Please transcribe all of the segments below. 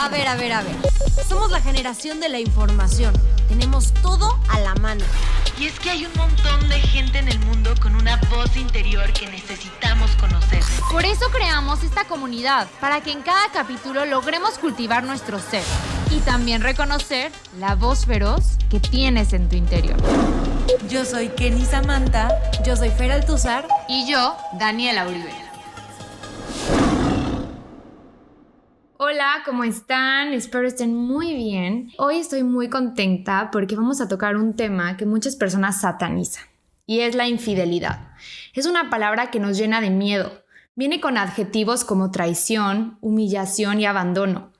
A ver. Somos la generación de la información. Tenemos todo a la mano. Y es que hay un montón de gente en el mundo con una voz interior que necesitamos conocer. Por eso creamos esta comunidad, para que en cada capítulo logremos cultivar nuestro ser y también reconocer la voz feroz que tienes en tu interior. Yo soy Kenny Samantha. Yo soy Fer Altuzar. Y yo, Daniela Uribe. Hola, ¿cómo están? Espero estén muy bien. Hoy estoy muy contenta porque vamos a tocar un tema que muchas personas satanizan, y es la infidelidad. Es una palabra que nos llena de miedo. Viene con adjetivos como traición, humillación y abandono.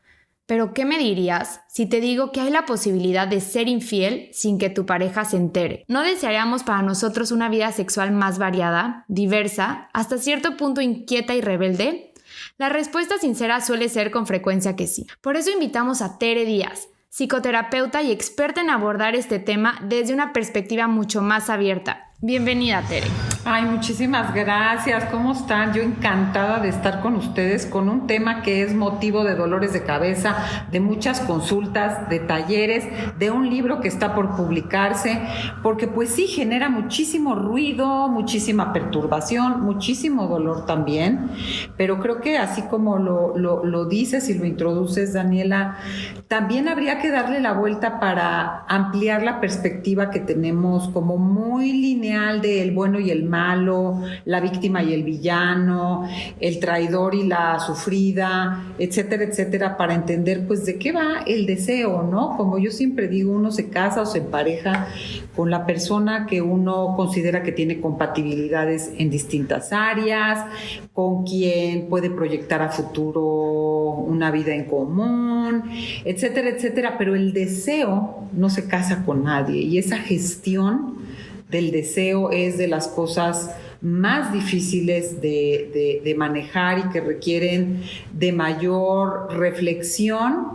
Pero, ¿qué me dirías si te digo que hay la posibilidad de ser infiel sin que tu pareja se entere? ¿No desearíamos para nosotros una vida sexual más variada, diversa, hasta cierto punto inquieta y rebelde? La respuesta sincera suele ser con frecuencia que sí. Por eso invitamos a Tere Díaz, psicoterapeuta y experta en abordar este tema desde una perspectiva mucho más abierta. Bienvenida, Tere. Ay, muchísimas gracias. ¿Cómo están? Yo encantada de estar con ustedes con un tema que es motivo de dolores de cabeza, de muchas consultas, de talleres, de un libro que está por publicarse, porque pues sí genera muchísimo ruido, muchísima perturbación, muchísimo dolor también, pero creo que así como lo dices y lo introduces, Daniela, también habría que darle la vuelta para ampliar la perspectiva que tenemos como muy lineal de el bueno y el malo, la víctima y el villano, el traidor y la sufrida, etcétera, etcétera, para entender pues de qué va el deseo, ¿no? Como yo siempre digo, uno se casa o se empareja con la persona que uno considera que tiene compatibilidades en distintas áreas, con quien puede proyectar a futuro una vida en común, etcétera, etcétera, pero el deseo no se casa con nadie, y esa gestión del deseo es de las cosas más difíciles de manejar y que requieren de mayor reflexión,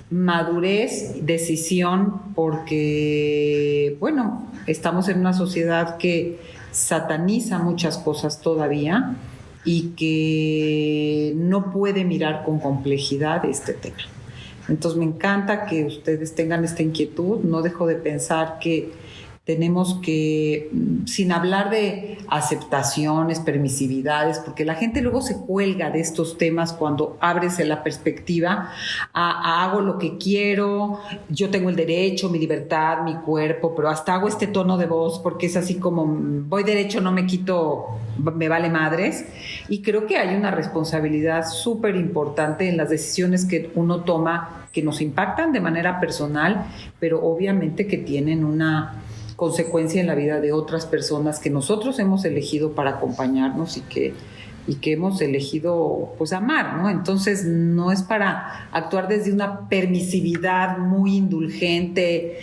madurez, decisión, porque, bueno, estamos en una sociedad que sataniza muchas cosas todavía y que no puede mirar con complejidad este tema. Entonces me encanta que ustedes tengan esta inquietud. No dejo de pensar que tenemos que, sin hablar de aceptaciones, permisividades, porque la gente luego se cuelga de estos temas cuando abres la perspectiva a hago lo que quiero, yo tengo el derecho, mi libertad, mi cuerpo, pero hasta hago este tono de voz porque es así como voy derecho, no me quito, me vale madres. Y creo que hay una responsabilidad súper importante en las decisiones que uno toma, que nos impactan de manera personal, pero obviamente que tienen una consecuencia en la vida de otras personas que nosotros hemos elegido para acompañarnos y que hemos elegido pues amar, ¿no? Entonces no es para actuar desde una permisividad muy indulgente,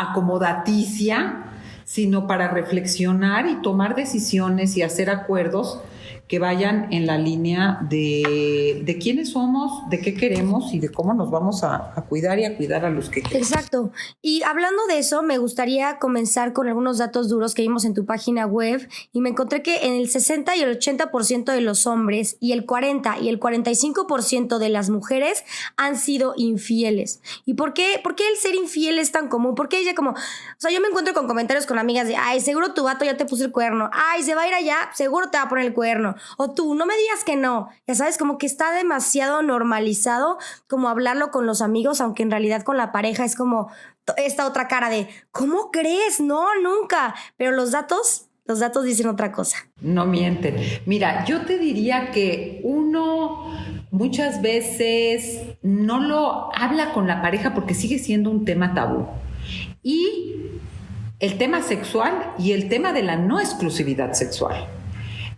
acomodaticia, sino para reflexionar y tomar decisiones y hacer acuerdos que vayan en la línea de quiénes somos, de qué queremos y de cómo nos vamos a cuidar y a cuidar a los que queremos. Exacto. Y hablando de eso, me gustaría comenzar con algunos datos duros que vimos en tu página web, y me encontré que en el 60 y el 80% de los hombres y el 40 y el 45% de las mujeres han sido infieles. ¿Y por qué el ser infiel es tan común? ¿Por qué ella como... O sea, yo me encuentro con comentarios con amigas de ay, seguro tu vato ya te puso el cuerno. Ay, se va a ir allá, seguro te va a poner el cuerno. O tú, no me digas que no. Ya sabes, como que está demasiado normalizado como hablarlo con los amigos, aunque en realidad con la pareja es como esta otra cara de ¿cómo crees? No, nunca. Pero los datos dicen otra cosa. No mienten. Mira, yo te diría que uno muchas veces no lo habla con la pareja porque sigue siendo un tema tabú. Y el tema sexual y el tema de la no exclusividad sexual.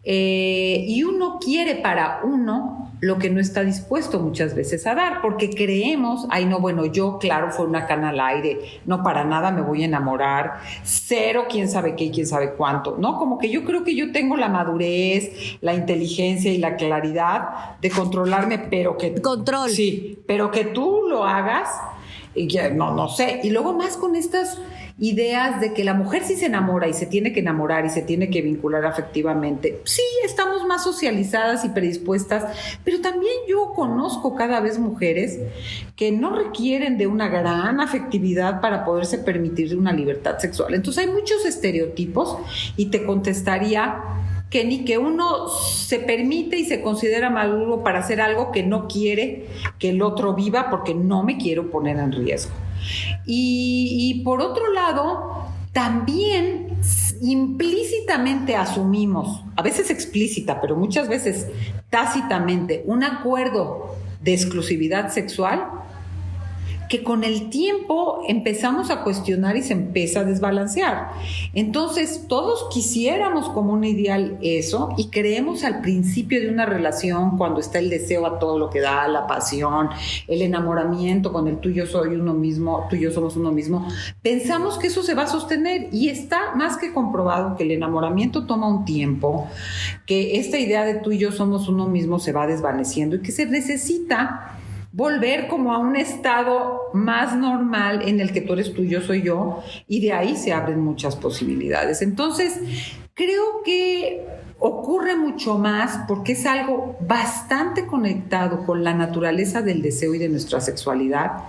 Y uno quiere para uno lo que no está dispuesto muchas veces a dar, porque creemos, ay no, bueno, yo claro fue una cana al aire, no para nada me voy a enamorar, cero quién sabe qué y quién sabe cuánto, ¿no? Como que yo creo que yo tengo la madurez, la inteligencia y la claridad de controlarme, pero que... Control. Sí, pero que tú lo hagas Y ya, no sé. Y luego más con estas ideas de que la mujer sí se enamora y se tiene que enamorar y se tiene que vincular afectivamente. Sí, estamos más socializadas y predispuestas, pero también yo conozco cada vez mujeres que no requieren de una gran afectividad para poderse permitir una libertad sexual. Entonces hay muchos estereotipos y te contestaría que ni que uno se permite y se considera maduro para hacer algo que no quiere que el otro viva porque no me quiero poner en riesgo. Y por otro lado, también implícitamente asumimos, a veces explícita, pero muchas veces tácitamente, un acuerdo de exclusividad sexual que con el tiempo empezamos a cuestionar y se empieza a desbalancear. Entonces, todos quisiéramos como un ideal eso y creemos al principio de una relación, cuando está el deseo a todo lo que da, la pasión, el enamoramiento con el tú y yo soy uno mismo, tú y yo somos uno mismo, pensamos que eso se va a sostener y está más que comprobado que el enamoramiento toma un tiempo, que esta idea de tú y yo somos uno mismo se va desvaneciendo y que se necesita volver como a un estado más normal en el que tú eres tú, yo soy yo, y de ahí se abren muchas posibilidades. Entonces, creo que ocurre mucho más porque es algo bastante conectado con la naturaleza del deseo y de nuestra sexualidad,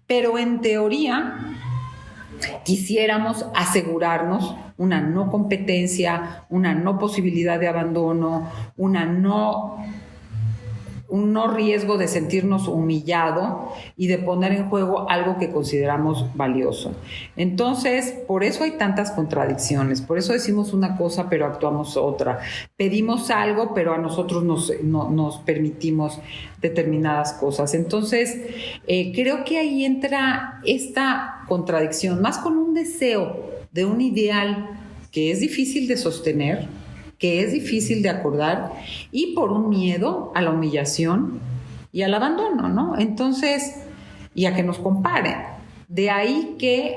pero en teoría quisiéramos asegurarnos una no competencia, una no posibilidad de abandono, un no riesgo de sentirnos humillado y de poner en juego algo que consideramos valioso. Entonces, por eso hay tantas contradicciones, por eso decimos una cosa pero actuamos otra, pedimos algo pero a nosotros nos permitimos determinadas cosas. Entonces, creo que ahí entra esta contradicción, más con un deseo de un ideal que es difícil de sostener, que es difícil de acordar, y por un miedo a la humillación y al abandono, ¿no? Entonces, y a que nos comparen. De ahí que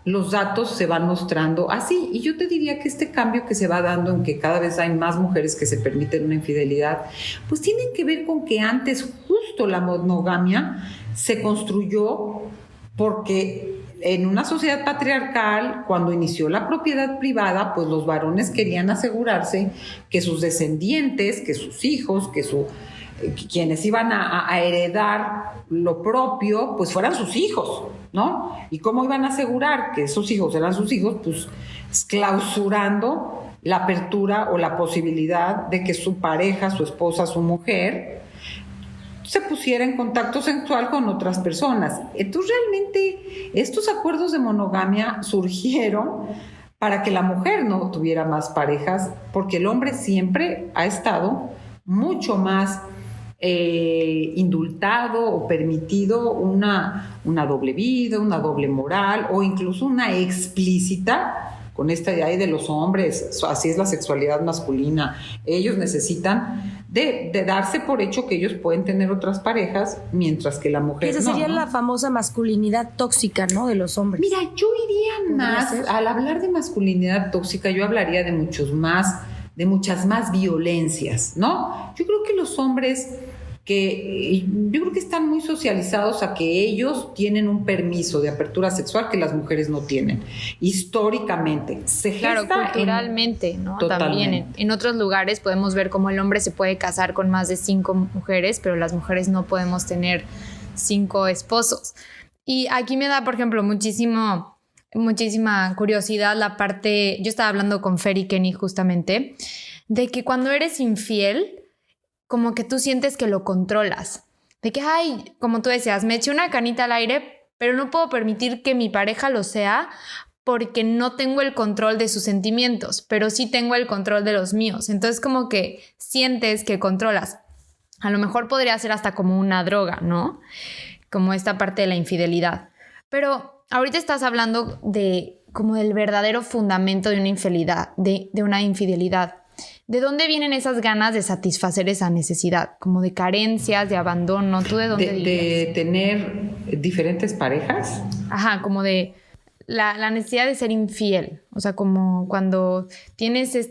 los datos se van mostrando así. Y yo te diría que este cambio que se va dando en que cada vez hay más mujeres que se permiten una infidelidad, pues tienen que ver con que antes justo la monogamia se construyó porque en una sociedad patriarcal, cuando inició la propiedad privada, pues los varones querían asegurarse que sus descendientes, que sus hijos, quienes iban a heredar lo propio, pues fueran sus hijos, ¿no? ¿Y cómo iban a asegurar que esos hijos eran sus hijos? Pues clausurando la apertura o la posibilidad de que su pareja, su esposa, su mujer se pusiera en contacto sexual con otras personas. Entonces, realmente, estos acuerdos de monogamia surgieron para que la mujer no tuviera más parejas, porque el hombre siempre ha estado mucho más indultado o permitido una doble vida, una doble moral o incluso una explícita, con esta idea de los hombres, así es la sexualidad masculina. Ellos necesitan de darse por hecho que ellos pueden tener otras parejas, mientras que la mujer esa sería la famosa masculinidad tóxica, ¿no? De los hombres. Mira, yo iría más, al hablar de masculinidad tóxica, yo hablaría de muchas más violencias, ¿no? Yo creo que los hombres yo creo que están muy socializados a que ellos tienen un permiso de apertura sexual que las mujeres no tienen, históricamente. Claro, culturalmente, ¿no? Totalmente. También en otros lugares podemos ver cómo el hombre se puede casar con más de 5 mujeres, pero las mujeres no podemos tener 5 esposos. Y aquí me da, por ejemplo, muchísima curiosidad la parte, yo estaba hablando con Fer y Kenny justamente, de que cuando eres infiel, como que tú sientes que lo controlas. De que, ay, como tú decías, me eché una canita al aire, pero no puedo permitir que mi pareja lo sea porque no tengo el control de sus sentimientos, pero sí tengo el control de los míos. Entonces como que sientes que controlas. A lo mejor podría ser hasta como una droga, ¿no? Como esta parte de la infidelidad. Pero ahorita estás hablando de como del verdadero fundamento de una infidelidad, de una infidelidad. ¿De dónde vienen esas ganas de satisfacer esa necesidad? Como de carencias, de abandono. ¿Tú de dónde dirías? ¿De tener diferentes parejas? Ajá, como de la necesidad de ser infiel. O sea, como cuando tienes en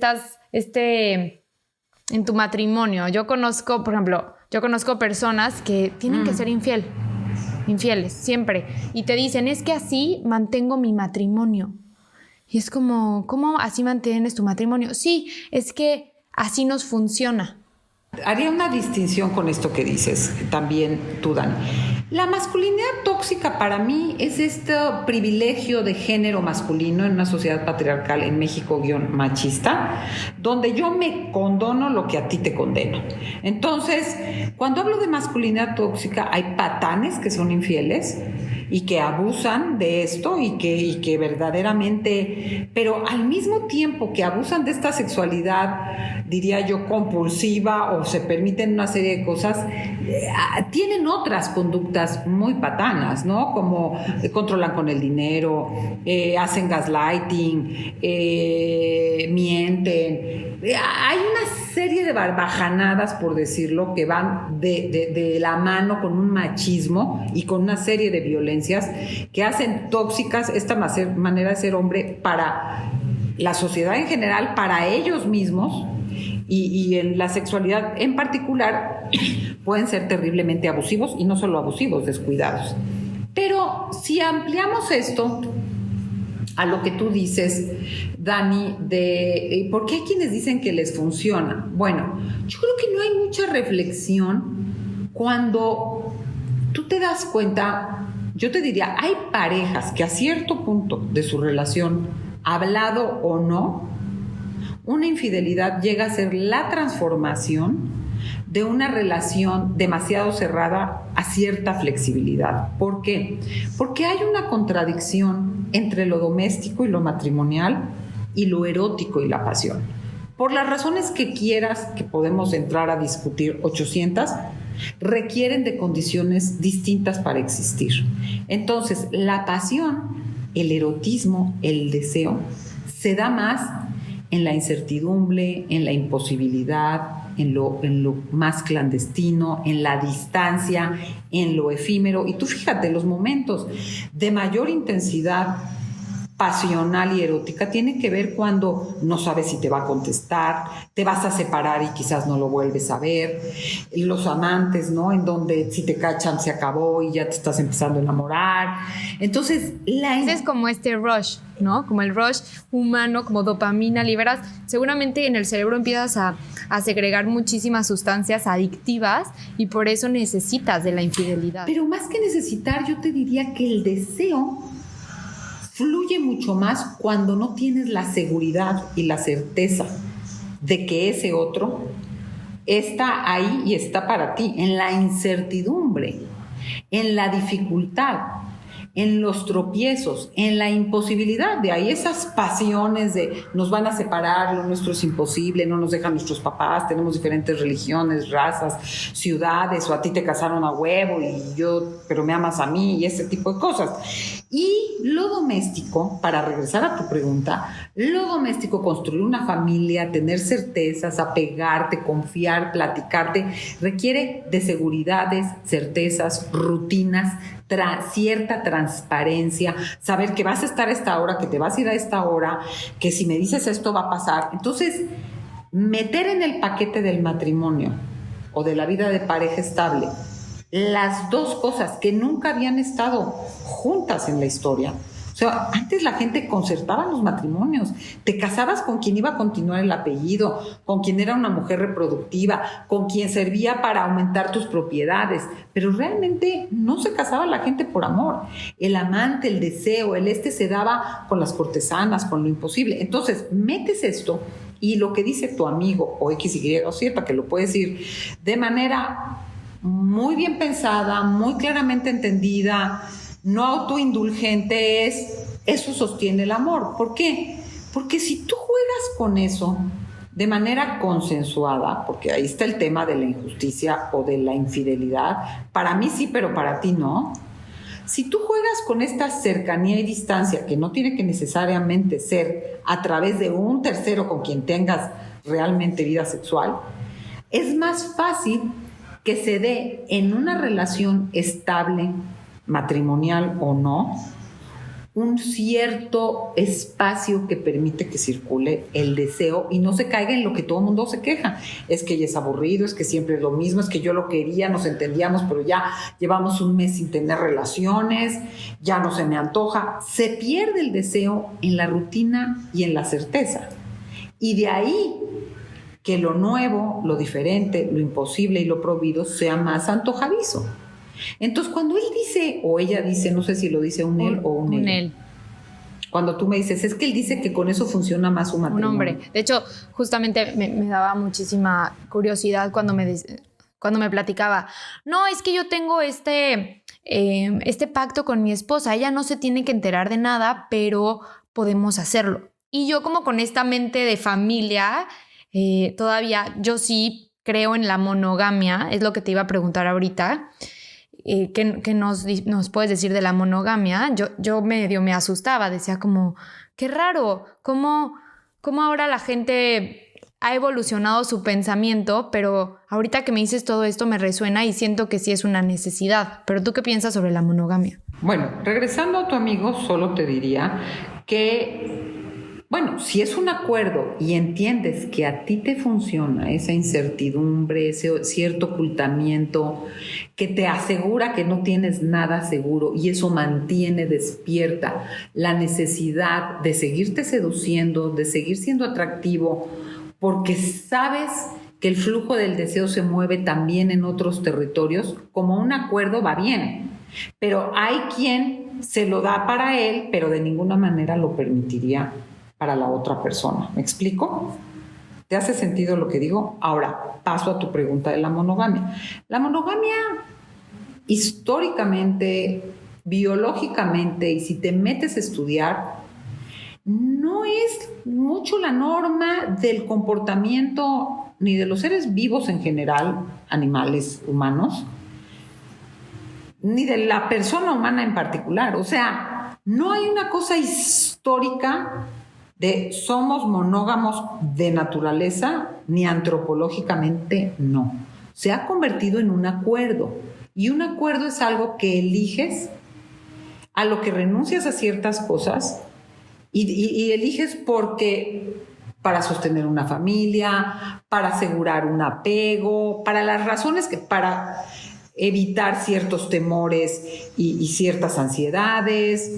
tu matrimonio. Yo conozco, por ejemplo, personas que tienen que ser infiel. infieles, siempre. Y te dicen, es que así mantengo mi matrimonio. Y es como, ¿cómo así mantienes tu matrimonio? Sí, es que así nos funciona. Haría una distinción con esto que dices también tú, Dani. La masculinidad tóxica para mí es este privilegio de género masculino en una sociedad patriarcal en México _machista, donde yo me condono lo que a ti te condeno. Entonces, cuando hablo de masculinidad tóxica, hay patanes que son infieles y que abusan de esto y que verdaderamente, pero al mismo tiempo que abusan de esta sexualidad, diría yo, compulsiva, o se permiten una serie de cosas, tienen otras conductas muy patanas, ¿no? Como controlan con el dinero, hacen gaslighting, mienten. Hay una serie de barbajanadas, por decirlo, que van de la mano con un machismo y con una serie de violencias que hacen tóxicas esta manera de ser hombre para la sociedad en general, para ellos mismos, y en la sexualidad en particular pueden ser terriblemente abusivos, y no solo abusivos, descuidados. Pero si ampliamos esto a lo que tú dices, Dani, de ¿por qué hay quienes dicen que les funciona? Bueno, yo creo que no hay mucha reflexión cuando tú te das cuenta. Yo te diría, hay parejas que a cierto punto de su relación, hablado o no, una infidelidad llega a ser la transformación de una relación demasiado cerrada a cierta flexibilidad. ¿Por qué? Porque hay una contradicción entre lo doméstico y lo matrimonial y lo erótico y la pasión. Por las razones que quieras, que podemos entrar a discutir 800, requieren de condiciones distintas para existir. Entonces, la pasión, el erotismo, el deseo, se da más en la incertidumbre, en la imposibilidad, en lo más clandestino, en la distancia, en lo efímero. Y tú fíjate, los momentos de mayor intensidad pasional y erótica tiene que ver cuando no sabes si te va a contestar, te vas a separar y quizás no lo vuelves a ver, los amantes, ¿no? En donde si te cachan se acabó y ya te estás empezando a enamorar. Entonces, ese es como este rush, ¿no? Como el rush humano, como dopamina, liberas. Seguramente en el cerebro empiezas a segregar muchísimas sustancias adictivas y por eso necesitas de la infidelidad. Pero más que necesitar, yo te diría que el deseo fluye mucho más cuando no tienes la seguridad y la certeza de que ese otro está ahí y está para ti, en la incertidumbre, en la dificultad, en los tropiezos, en la imposibilidad. De ahí esas pasiones de nos van a separar, lo nuestro es imposible, no nos dejan nuestros papás, tenemos diferentes religiones, razas, ciudades, o a ti te casaron a huevo pero me amas a mí, y ese tipo de cosas. Y lo doméstico, para regresar a tu pregunta, lo doméstico, construir una familia, tener certezas, apegarte, confiar, platicarte, requiere de seguridades, certezas, rutinas, cierta transparencia, saber que vas a estar a esta hora, que te vas a ir a esta hora, que si me dices esto va a pasar. Entonces, meter en el paquete del matrimonio o de la vida de pareja estable las dos cosas que nunca habían estado juntas en la historia. O sea, antes la gente concertaba los matrimonios. Te casabas con quien iba a continuar el apellido, con quien era una mujer reproductiva, con quien servía para aumentar tus propiedades. Pero realmente no se casaba la gente por amor. El amante, el deseo, se daba con las cortesanas, con lo imposible. Entonces, metes esto y lo que dice tu amigo o X, Y o Z, que lo puedes decir de manera muy bien pensada, muy claramente entendida, no autoindulgente, eso sostiene el amor. ¿Por qué? Porque si tú juegas con eso de manera consensuada, porque ahí está el tema de la injusticia o de la infidelidad, para mí sí, pero para ti no. Si tú juegas con esta cercanía y distancia, que no tiene que necesariamente ser a través de un tercero con quien tengas realmente vida sexual, es más fácil que se dé en una relación estable, matrimonial o no, un cierto espacio que permite que circule el deseo y no se caiga en lo que todo el mundo se queja. Es que ya es aburrido, es que siempre es lo mismo, es que yo lo quería, nos entendíamos, pero ya llevamos un mes sin tener relaciones, ya no se me antoja. Se pierde el deseo en la rutina y en la certeza. Y de ahí que lo nuevo, lo diferente, lo imposible y lo prohibido sea más antojadizo. Entonces, cuando él dice, o ella dice, no sé si lo dice un él o un él. Cuando tú me dices, es que él dice que con eso funciona más un matrimonio. Un hombre. De hecho, justamente me daba muchísima curiosidad cuando me platicaba, no, es que yo tengo este pacto con mi esposa, ella no se tiene que enterar de nada, pero podemos hacerlo. Y yo como con esta mente de familia, todavía yo sí creo en la monogamia, es lo que te iba a preguntar ahorita. ¿Qué nos puedes decir de la monogamia? Yo medio me asustaba, decía como, qué raro, cómo ahora la gente ha evolucionado su pensamiento, pero ahorita que me dices todo esto me resuena y siento que sí es una necesidad. ¿Pero tú qué piensas sobre la monogamia? Bueno, regresando a tu amigo, solo te diría que, bueno, si es un acuerdo y entiendes que a ti te funciona esa incertidumbre, ese cierto ocultamiento que te asegura que no tienes nada seguro y eso mantiene despierta la necesidad de seguirte seduciendo, de seguir siendo atractivo, porque sabes que el flujo del deseo se mueve también en otros territorios, como un acuerdo va bien. Pero hay quien se lo da para él, pero de ninguna manera lo permitiría para la otra persona. ¿Me explico? ¿Te hace sentido lo que digo? Ahora, paso a tu pregunta de la monogamia. La monogamia, históricamente, biológicamente, y si te metes a estudiar, no es mucho la norma del comportamiento ni de los seres vivos en general, animales, humanos, ni de la persona humana en particular. O sea, no hay una cosa histórica de somos monógamos de naturaleza, ni antropológicamente no. Se ha convertido en un acuerdo. Y un acuerdo es algo que eliges, a lo que renuncias a ciertas cosas y eliges porque para sostener una familia, para asegurar un apego, para las razones que para evitar ciertos temores y ciertas ansiedades.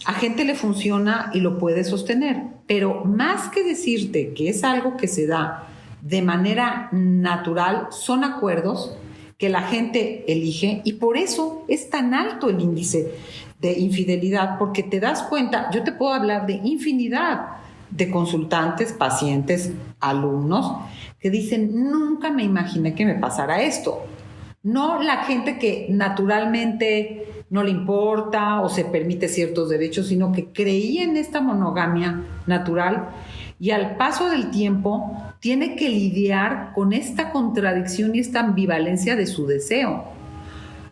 A gente le funciona y lo puede sostener, pero más que decirte que es algo que se da de manera natural, son acuerdos que la gente elige y por eso es tan alto el índice de infidelidad, porque te das cuenta, yo te puedo hablar de infinidad de consultantes, pacientes, alumnos, que dicen, nunca me imaginé que me pasara esto. No la gente que naturalmente no le importa o se permite ciertos derechos, sino que creía en esta monogamia natural y al paso del tiempo tiene que lidiar con esta contradicción y esta ambivalencia de su deseo.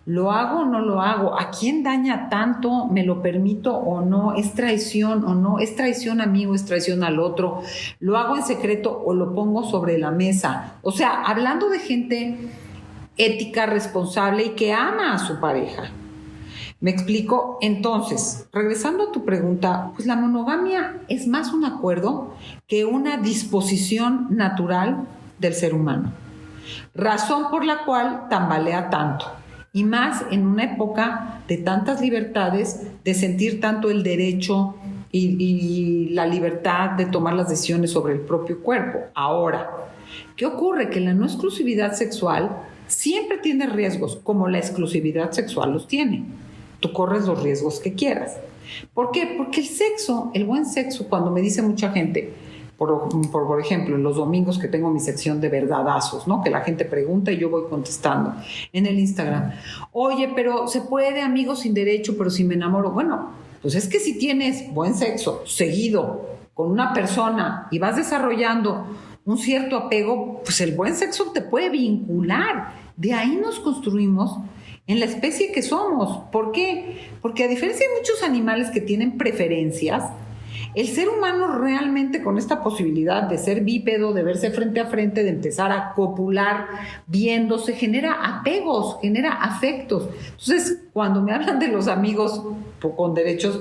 ¿Lo hago o no lo hago? ¿A quién daña tanto? ¿Me lo permito o no? ¿Es traición o no? ¿Es traición a mí o es traición al otro? ¿Lo hago en secreto o lo pongo sobre la mesa? O sea, hablando de gente ética, responsable y que ama a su pareja. ¿Me explico? Entonces, regresando a tu pregunta, pues la monogamia es más un acuerdo que una disposición natural del ser humano. Razón por la cual tambalea tanto. Y más en una época de tantas libertades, de sentir tanto el derecho y la libertad de tomar las decisiones sobre el propio cuerpo. Ahora, ¿qué ocurre? Que la no exclusividad sexual siempre tiene riesgos, como la exclusividad sexual los tiene. Tú corres los riesgos que quieras. ¿Por qué? Porque el sexo, el buen sexo, cuando me dice mucha gente, por ejemplo, en los domingos que tengo mi sección de verdadazos, ¿no? Que la gente pregunta y yo voy contestando en el Instagram. Oye, pero ¿se puede, amigos, sin derecho, pero si me enamoro? Bueno, pues es que si tienes buen sexo seguido con una persona y vas desarrollando un cierto apego, pues el buen sexo te puede vincular. De ahí nos construimos en la especie que somos. ¿Por qué? Porque a diferencia de muchos animales que tienen preferencias, el ser humano realmente con esta posibilidad de ser bípedo, de verse frente a frente, de empezar a copular viéndose, genera apegos, genera afectos. Entonces, cuando me hablan de los amigos con derechos,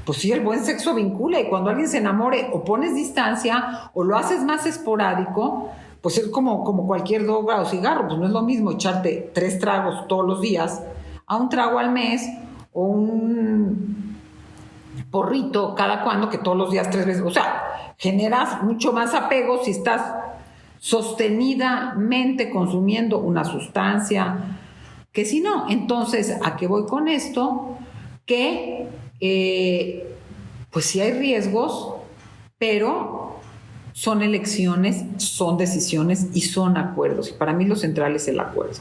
pues sí, el buen sexo vincula, y cuando alguien se enamore o pones distancia o lo haces más esporádico, pues es como cualquier droga o cigarro, pues no es lo mismo echarte 3 tragos todos los días a un trago al mes o un porrito cada cuando, que todos los días 3 veces. O sea, generas mucho más apego si estás sostenidamente consumiendo una sustancia que si no. Entonces, ¿a qué voy con esto? Que pues sí hay riesgos, pero son elecciones, son decisiones y son acuerdos. Y para mí lo central es el acuerdo.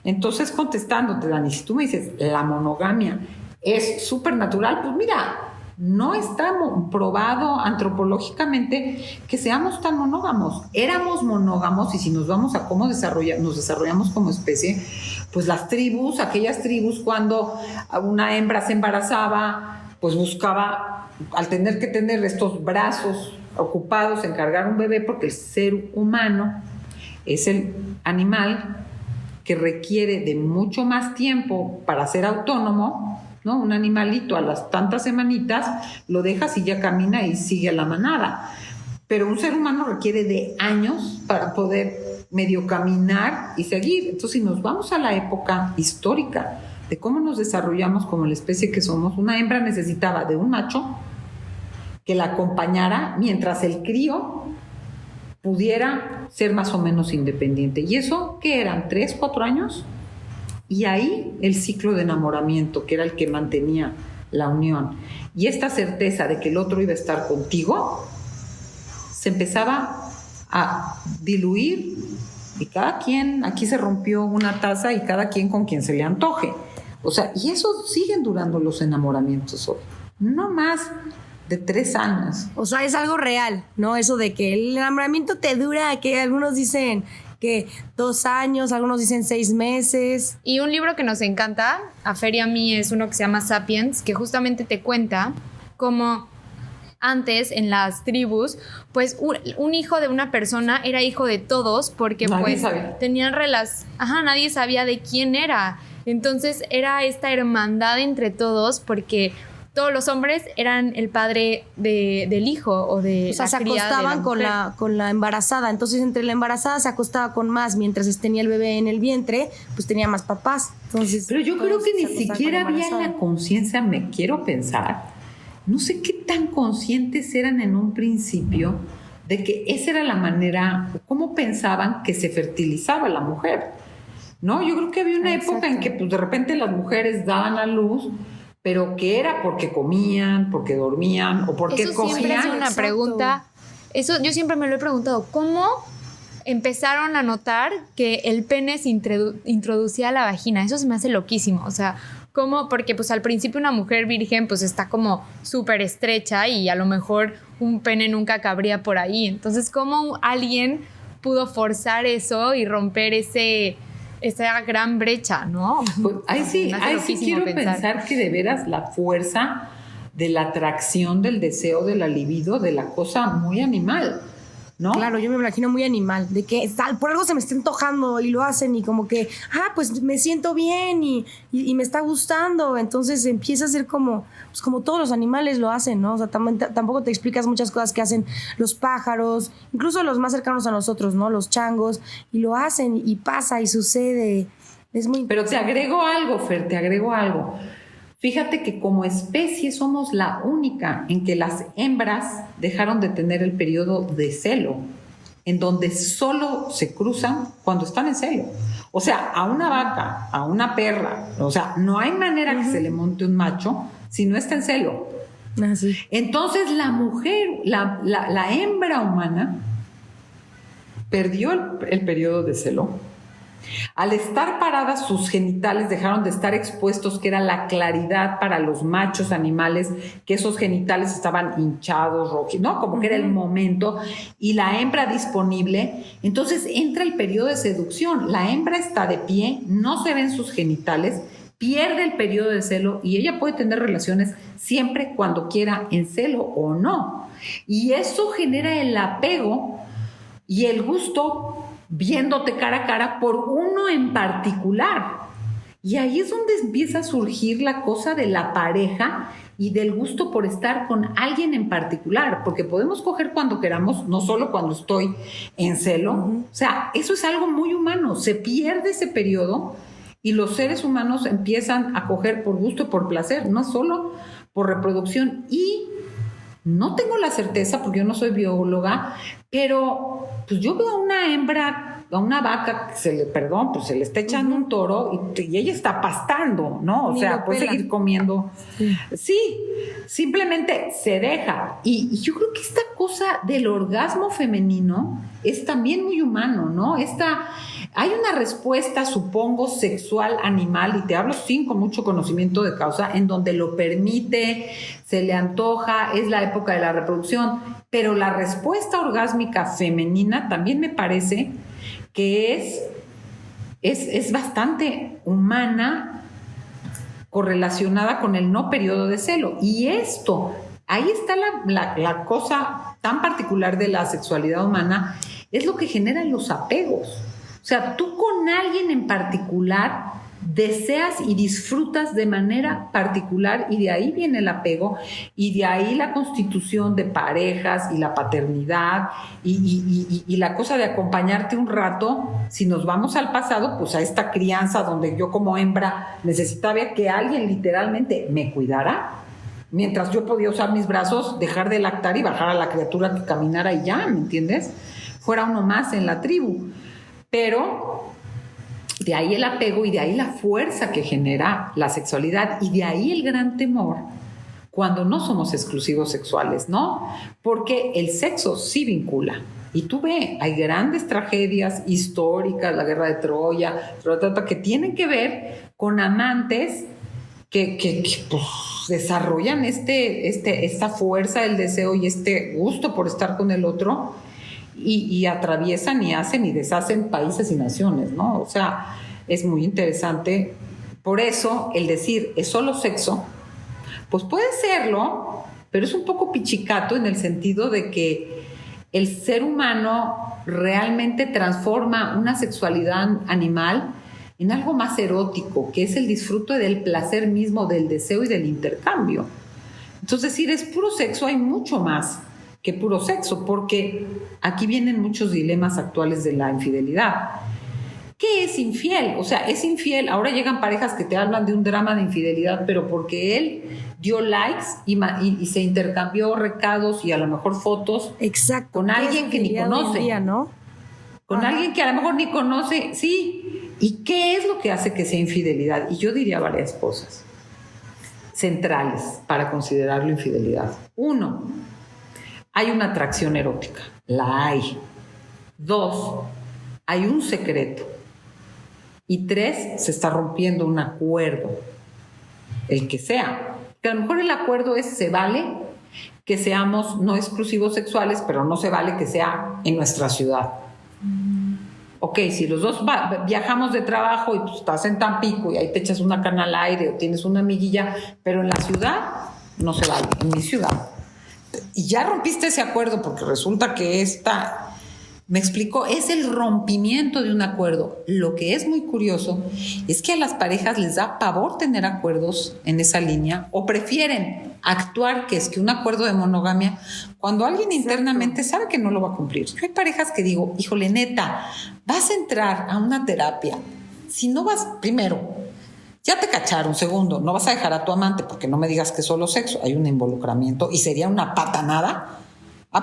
Entonces, contestándote, Dani, si tú me dices la monogamia es súper natural, pues mira, no está probado antropológicamente que seamos tan monógamos. Éramos monógamos, y si nos vamos a cómo nos desarrollamos como especie, pues las tribus, aquellas tribus cuando una hembra se embarazaba, pues buscaba, al tener que tener estos brazos ocupados en cargar un bebé, porque el ser humano es el animal que requiere de mucho más tiempo para ser autónomo, ¿no? Un animalito a las tantas semanitas lo dejas y ya camina y sigue a la manada. Pero un ser humano requiere de años para poder medio caminar y seguir. Entonces, si nos vamos a la época histórica de cómo nos desarrollamos como la especie que somos, una hembra necesitaba de un macho que la acompañara mientras el crío pudiera ser más o menos independiente. ¿Y eso qué eran? 3, 4 años. Y ahí el ciclo de enamoramiento, que era el que mantenía la unión, y esta certeza de que el otro iba a estar contigo, se empezaba a diluir, y cada quien, aquí se rompió una taza y cada quien con quien se le antoje. O sea, y eso siguen durando los enamoramientos hoy. No más de 3 años. O sea, es algo real, ¿no? Eso de que el enamoramiento te dura, que algunos dicen que 2 años, algunos dicen 6 meses. Y un libro que nos encanta, a Fer y a mí, es uno que se llama Sapiens, que justamente te cuenta cómo antes en las tribus, pues un hijo de una persona era hijo de todos, porque nadie pues sabía. tenían nadie sabía de quién era. Entonces era esta hermandad entre todos, porque todos los hombres eran el padre del hijo o de, o sea, la se cría acostaban de la con la embarazada. Entonces, entre la embarazada se acostaba con más. Mientras tenía el bebé en el vientre, pues tenía más papás. Entonces, pero yo creo que ni siquiera había en la embarazada. conciencia, me quiero pensar, no sé qué tan conscientes eran en un principio de que esa era la manera, cómo pensaban que se fertilizaba la mujer, ¿no? Yo creo que había una época en que pues, de repente las mujeres daban a luz, pero que era porque comían, porque dormían o porque Eso cogían. siempre es una Exacto. pregunta. Eso yo siempre me lo he preguntado. ¿Cómo empezaron a notar que el pene se introducía a la vagina? Eso se me hace loquísimo. O sea, ¿cómo? Porque pues al principio una mujer virgen pues está como súper estrecha y a lo mejor un pene nunca cabría por ahí. Entonces, ¿cómo alguien pudo forzar eso y romper esa gran brecha, ¿no? Pues, ahí sí quiero pensar pensar que de veras la fuerza de la atracción, del deseo, de la libido, de la cosa muy animal, ¿no? Claro, yo me imagino muy animal, de que por algo se me está antojando y lo hacen y como que, pues me siento bien y me está gustando. Entonces empieza a ser como, pues como todos los animales lo hacen, ¿no? O sea, tampoco te explicas muchas cosas que hacen los pájaros, incluso los más cercanos a nosotros, ¿no? Los changos, y lo hacen y pasa y sucede. Es muy Pero te agrego algo, Fer, te agrego algo. Fíjate que como especie somos la única en que las hembras dejaron de tener el periodo de celo, en donde solo se cruzan cuando están en celo. O sea, a una vaca, a una perra, o sea, no hay manera que se le monte un macho si no está en celo. así. Entonces la mujer, la hembra humana perdió el periodo de celo. Al estar paradas, sus genitales dejaron de estar expuestos, que era la claridad para los machos animales, que esos genitales estaban hinchados, rojos, ¿no? Como que era el momento, y la hembra disponible. Entonces entra el periodo de seducción. La hembra está de pie, no se ven sus genitales, pierde el periodo de celo y ella puede tener relaciones siempre cuando quiera, en celo o no. Y eso genera el apego y el gusto viéndote cara a cara por uno en particular. Y ahí es donde empieza a surgir la cosa de la pareja y del gusto por estar con alguien en particular, porque podemos coger cuando queramos, no solo cuando estoy en celo. O sea, eso es algo muy humano. Se pierde ese periodo y los seres humanos empiezan a coger por gusto y por placer, no solo por reproducción. Y no tengo la certeza, porque yo no soy bióloga, pero pues yo veo a una hembra, a una vaca que se le está echando un toro y ella está pastando, ¿no? O sea, puede seguir comiendo. Sí, simplemente se deja. Y yo creo que esta cosa del orgasmo femenino es también muy humano, ¿no? Hay una respuesta, supongo, sexual, animal, y te hablo con mucho conocimiento de causa, en donde lo permite, se le antoja, es la época de la reproducción, pero la respuesta orgásmica femenina también me parece que es bastante humana, correlacionada con el no periodo de celo. Y ahí está la cosa tan particular de la sexualidad humana, es lo que genera los apegos. O sea, tú con alguien en particular deseas y disfrutas de manera particular, y de ahí viene el apego, y de ahí la constitución de parejas y la paternidad y la cosa de acompañarte un rato. Si nos vamos al pasado, pues a esta crianza donde yo como hembra necesitaba que alguien literalmente me cuidara, mientras yo podía usar mis brazos, dejar de lactar y bajar a la criatura que caminara y ya, ¿me entiendes? Fuera uno más en la tribu. Pero de ahí el apego y de ahí la fuerza que genera la sexualidad, y de ahí el gran temor cuando no somos exclusivos sexuales, ¿no? Porque el sexo sí vincula. Y tú ves, hay grandes tragedias históricas, la guerra de Troya, que tienen que ver con amantes que pues, desarrollan esta fuerza del deseo y este gusto por estar con el otro, y atraviesan y hacen y deshacen países y naciones, ¿no? O sea, es muy interesante. Por eso, el decir es solo sexo, pues puede serlo, pero es un poco pichicato en el sentido de que el ser humano realmente transforma una sexualidad animal en algo más erótico, que es el disfrute del placer mismo, del deseo y del intercambio. Entonces, decir es puro sexo, hay mucho más que puro sexo, porque aquí vienen muchos dilemas actuales de la infidelidad. ¿Qué es infiel? O sea, es infiel. Ahora llegan parejas que te hablan de un drama de infidelidad, pero porque él dio likes y se intercambió recados y a lo mejor fotos. Exacto. Con alguien que ni conoce. Día, ¿no? Con alguien que a lo mejor ni conoce, sí. ¿Y qué es lo que hace que sea infidelidad? Y yo diría varias cosas centrales para considerarlo infidelidad. 1, hay una atracción erótica. La hay. 2, hay un secreto. Y 3, se está rompiendo un acuerdo. El que sea. Que a lo mejor el acuerdo se vale que seamos no exclusivos sexuales, pero no se vale que sea en nuestra ciudad. Ok, si los dos viajamos de trabajo y tú estás en Tampico y ahí te echas una cana al aire o tienes una amiguilla, pero en la ciudad no se vale, en mi ciudad. Y ya rompiste ese acuerdo porque resulta que me explico, es el rompimiento de un acuerdo. Lo que es muy curioso es que a las parejas les da pavor tener acuerdos en esa línea, o prefieren actuar que es que un acuerdo de monogamia cuando alguien internamente sabe que no lo va a cumplir. Yo hay parejas que digo, híjole, neta, vas a entrar a una terapia. Si no vas, primero, ya te cacharon. Segundo, no vas a dejar a tu amante porque no me digas que es solo sexo. Hay un involucramiento y sería una patanada.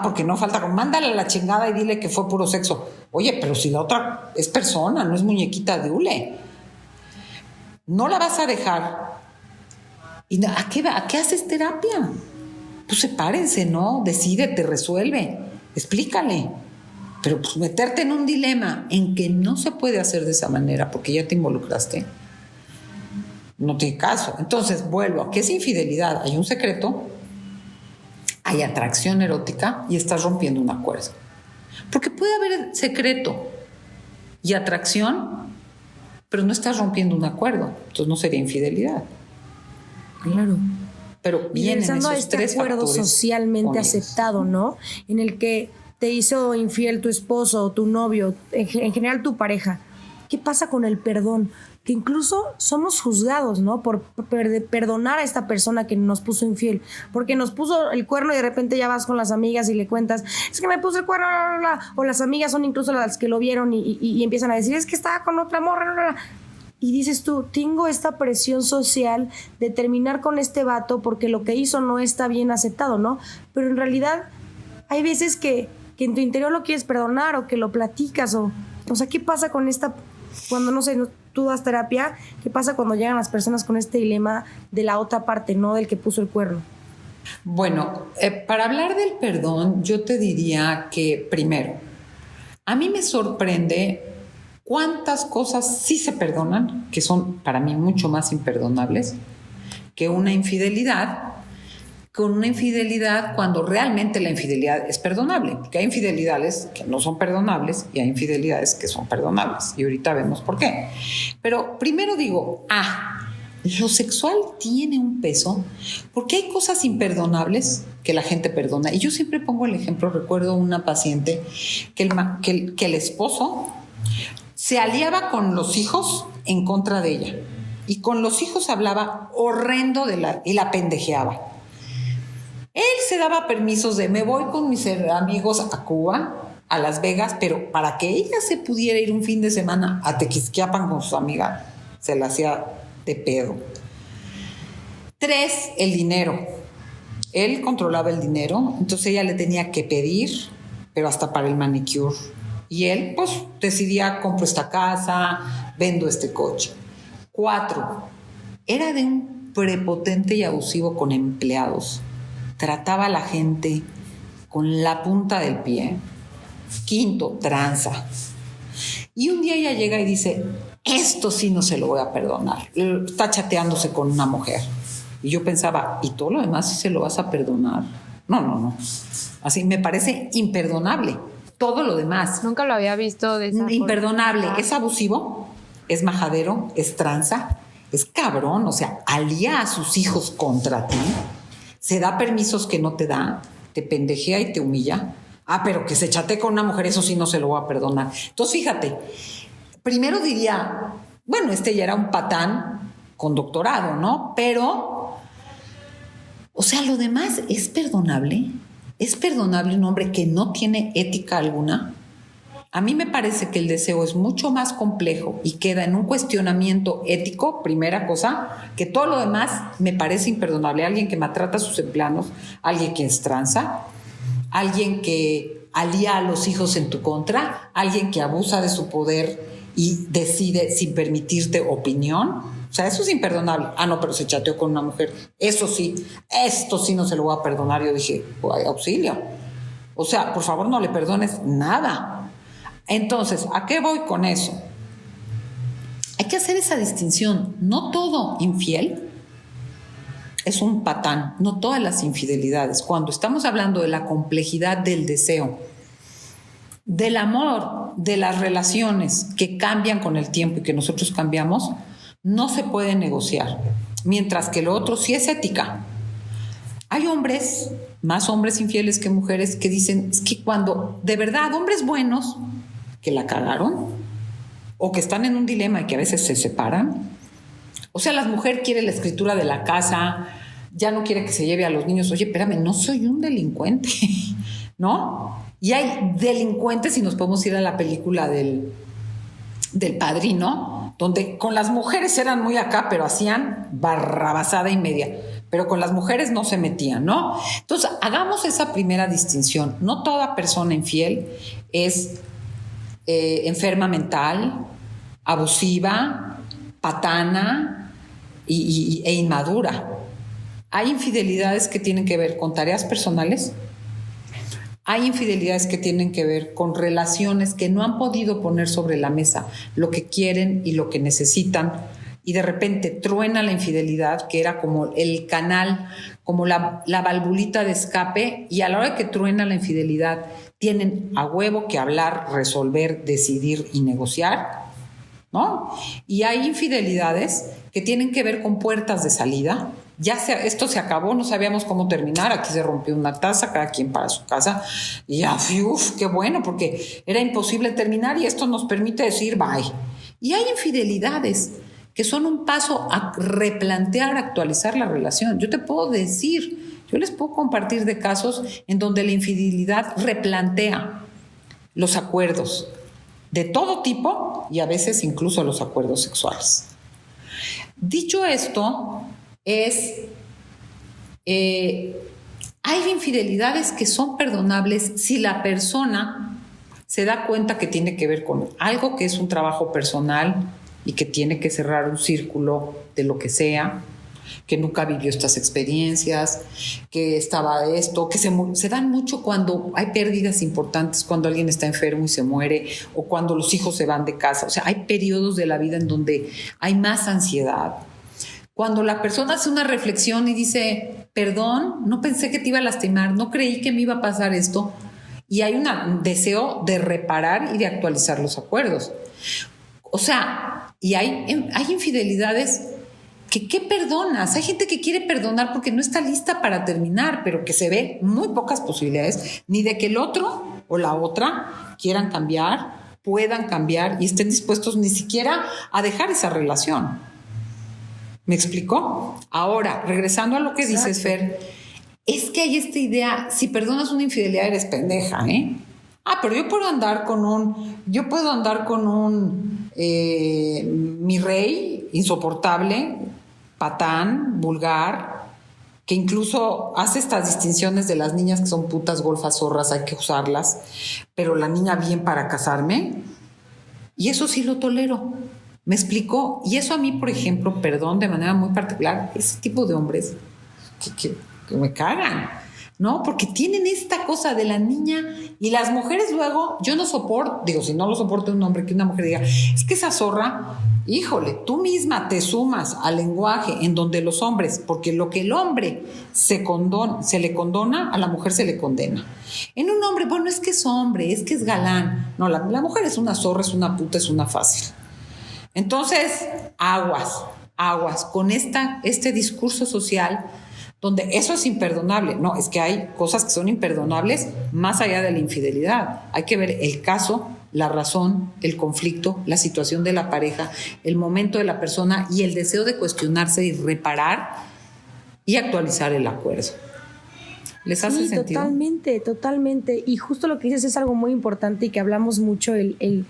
Porque no falta, mándale a la chingada y dile que fue puro sexo. Oye, pero si la otra es persona, no es muñequita de hule. No la vas a dejar. ¿Y a qué haces terapia? Pues sepárense, ¿no? Decídete, resuelve, explícale. Pero pues meterte en un dilema en que no se puede hacer de esa manera porque ya te involucraste, no tiene caso. Entonces, vuelvo a que es infidelidad. Hay un secreto, hay atracción erótica y estás rompiendo un acuerdo. Porque puede haber secreto y atracción, pero no estás rompiendo un acuerdo. Entonces no sería infidelidad. Claro. Pero Y vienen regresando a esos este tres acuerdo factores socialmente unidos. aceptado, ¿no? En el que te hizo infiel tu esposo o tu novio, en general tu pareja. ¿Qué pasa con el perdón? Que incluso somos juzgados, ¿no? Por perdonar a esta persona que nos puso infiel. Porque nos puso el cuerno y de repente ya vas con las amigas y le cuentas, es que me puso el cuerno, bla, bla, bla. O las amigas son incluso las que lo vieron y empiezan a decir, es que estaba con otra morra, bla, bla. Y dices tú, tengo esta presión social de terminar con este vato porque lo que hizo no está bien aceptado, ¿no? Pero en realidad hay veces que en tu interior lo quieres perdonar o que lo platicas o sea, ¿qué pasa con esta, cuando no sé, tú das terapia, qué pasa cuando llegan las personas con este dilema de la otra parte, no del que puso el cuerno? Bueno, para hablar del perdón, yo te diría que primero, a mí me sorprende cuántas cosas sí se perdonan, que son para mí mucho más imperdonables que una infidelidad, con una infidelidad cuando realmente la infidelidad es perdonable, porque hay infidelidades que no son perdonables y hay infidelidades que son perdonables, y ahorita vemos por qué. Pero primero digo, lo sexual tiene un peso, porque hay cosas imperdonables que la gente perdona, y yo siempre pongo el ejemplo, recuerdo una paciente que el esposo se aliaba con los hijos en contra de ella, y con los hijos hablaba horrendo y la pendejeaba. Él se daba permisos de me voy con mis amigos a Cuba, a Las Vegas, pero para que ella se pudiera ir un fin de semana a Tequisquiapan con su amiga, se la hacía de pedo. 3, el dinero. Él controlaba el dinero, entonces ella le tenía que pedir, pero hasta para el manicure. Y él, pues, decidía, compro esta casa, vendo este coche. 4, era de un prepotente y abusivo con empleados. Trataba a la gente con la punta del pie. 5, tranza. Y un día ella llega y dice, esto sí no se lo voy a perdonar. Está chateándose con una mujer. Y yo pensaba, ¿y todo lo demás sí se lo vas a perdonar? No. Así me parece imperdonable. Todo lo demás. Nunca lo había visto de esa forma. Imperdonable. Es abusivo, es majadero, es tranza, es cabrón. O sea, alía a sus hijos contra ti. Se da permisos que no te da, te pendejea y te humilla. Pero que se chatee con una mujer, eso sí no se lo voy a perdonar. Entonces, fíjate, primero diría, bueno, ya era un patán con doctorado, ¿no? Pero, o sea, lo demás es perdonable. ¿Es perdonable un hombre que no tiene ética alguna? A mí me parece que el deseo es mucho más complejo y queda en un cuestionamiento ético, primera cosa, que todo lo demás me parece imperdonable. Alguien que maltrata a sus empleados, alguien que es tranza, alguien que alía a los hijos en tu contra, alguien que abusa de su poder y decide sin permitirte opinión. O sea, eso es imperdonable. No, pero se chateó con una mujer. Eso sí, esto sí no se lo voy a perdonar. Yo dije, auxilio. O sea, por favor no le perdones nada. Entonces, ¿a qué voy con eso? Hay que hacer esa distinción. No todo infiel es un patán, no todas las infidelidades. Cuando estamos hablando de la complejidad del deseo, del amor, de las relaciones que cambian con el tiempo y que nosotros cambiamos, no se puede negociar. Mientras que lo otro sí es ética. Hay hombres, más hombres infieles que mujeres, que dicen, es que cuando, de verdad, hombres buenos que la cagaron o que están en un dilema y que a veces se separan. O sea, la mujer quiere la escritura de la casa, ya no quiere que se lleve a los niños. Oye, espérame, no soy un delincuente, ¿no? Y hay delincuentes, y nos podemos ir a la película del Padrino, donde con las mujeres eran muy acá, pero hacían barrabasada y media. Pero con las mujeres no se metían, ¿no? Entonces, hagamos esa primera distinción. No toda persona infiel es enferma mental, abusiva, patana e inmadura. Hay infidelidades que tienen que ver con tareas personales. Hay infidelidades que tienen que ver con relaciones que no han podido poner sobre la mesa lo que quieren y lo que necesitan, y de repente truena la infidelidad, que era como el canal, como la valvulita de escape, y a la hora de que truena la infidelidad tienen a huevo que hablar, resolver, decidir y negociar, ¿no? Y hay infidelidades que tienen que ver con puertas de salida, esto se acabó, no sabíamos cómo terminar, aquí se rompió una taza, cada quien para su casa, y ya, qué bueno, porque era imposible terminar y esto nos permite decir bye. Y hay infidelidades que son un paso a replantear, actualizar la relación. Yo te puedo decir, yo les puedo compartir de casos en donde la infidelidad replantea los acuerdos de todo tipo y a veces incluso los acuerdos sexuales. Dicho esto, hay infidelidades que son perdonables si la persona se da cuenta que tiene que ver con algo que es un trabajo personal y que tiene que cerrar un círculo de lo que sea, que nunca vivió estas experiencias, que estaba esto, que se dan mucho cuando hay pérdidas importantes, cuando alguien está enfermo y se muere, o cuando los hijos se van de casa. O sea, hay periodos de la vida en donde hay más ansiedad. Cuando la persona hace una reflexión y dice, perdón, no pensé que te iba a lastimar, no creí que me iba a pasar esto, y hay un deseo de reparar y de actualizar los acuerdos. O sea, y hay infidelidades que ¿qué perdonas? Hay gente que quiere perdonar porque no está lista para terminar, pero que se ve muy pocas posibilidades ni de que el otro o la otra quieran cambiar, puedan cambiar y estén dispuestos ni siquiera a dejar esa relación. ¿Me explicó? Ahora, regresando a lo que dices, Fer, es que hay esta idea, si perdonas una infidelidad eres pendeja, ¿eh? Pero yo puedo andar con un mi rey insoportable, patán, vulgar, que incluso hace estas distinciones de las niñas que son putas, golfas, zorras, hay que usarlas, pero la niña bien para casarme, y eso sí lo tolero. ¿Me explicó? Y eso a mí, por ejemplo, perdón, de manera muy particular, ese tipo de hombres que me cagan, ¿no? Porque tienen esta cosa de la niña y las mujeres luego, yo no soporto, si no lo soporta un hombre, que una mujer diga, es que esa zorra, híjole, tú misma te sumas al lenguaje en donde los hombres, porque lo que el hombre se le condona, a la mujer se le condena. En un hombre, bueno, es que es hombre, es que es galán. No, la mujer es una zorra, es una puta, es una fácil. Entonces, aguas con este discurso social donde eso es imperdonable. No, es que hay cosas que son imperdonables más allá de la infidelidad. Hay que ver el caso, la razón, el conflicto, la situación de la pareja, el momento de la persona y el deseo de cuestionarse y reparar y actualizar el acuerdo. ¿Les hace sentido? Totalmente. Y justo lo que dices es algo muy importante y que hablamos mucho, el